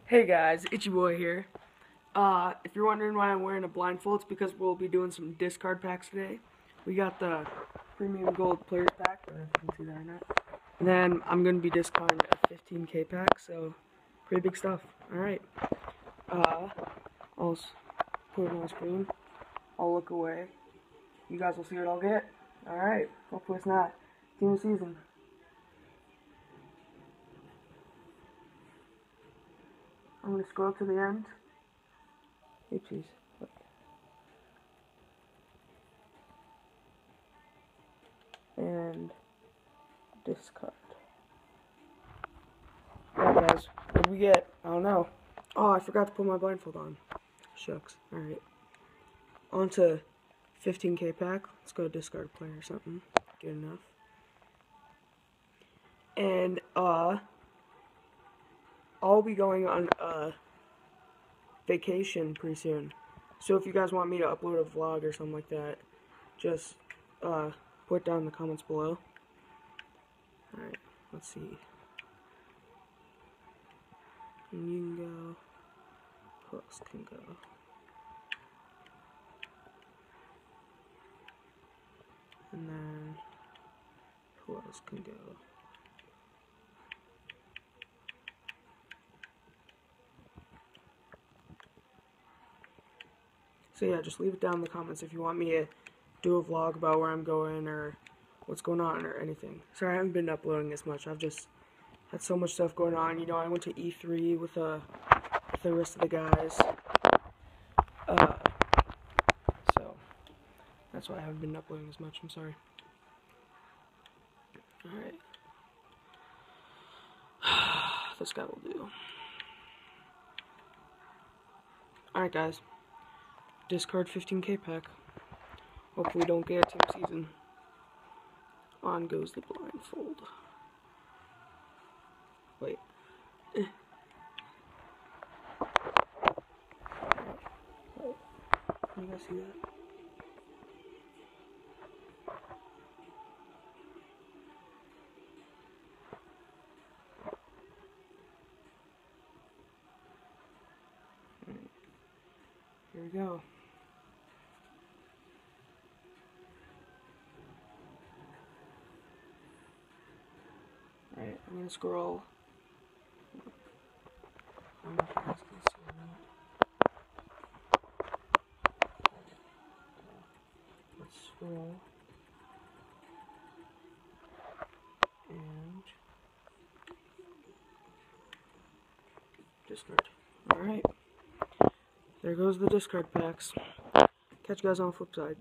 Hey guys, Itchy Boy here. If you're wondering why I'm wearing a blindfold, it's because we'll be doing some discard packs today. We got the Premium Gold Players Pack, I don't know if you can see that or not. And then I'm going to be discarding a 15k pack, so pretty big stuff. Alright. I'll put it on the screen. I'll look away. You guys will see what I'll get. Alright. Hopefully it's not Team of the Season. I'm going to scroll to the end. Oopsies. And discard. Alright guys, what did we get? I don't know. Oh, I forgot to put my blindfold on. Shucks. Alright. On to 15k pack. Let's go discard player or something. Good enough. And, I'll be going on vacation pretty soon. So if you guys want me to upload a vlog or something like that, just, put down in the comments below. Alright, let's see. And you can go. Who else can go? And then, who else can go? So yeah, just leave it down in the comments if you want me to do a vlog about where I'm going or what's going on or anything. Sorry, I haven't been uploading as much. I've just had so much stuff going on. You know, I went to E3 with the rest of the guys. So that's why I haven't been uploading as much. I'm sorry. Alright. This guy will do. Alright guys. Discard 15k pack. Hopefully we don't get a team season. On goes the blindfold. Wait. Wait. Can you guys see that? Here we go. Alright, I'm gonna scroll. I don't know if you guys can see or not. Let's scroll. And discard. Alright. There goes the discard packs. Catch you guys on the flip side.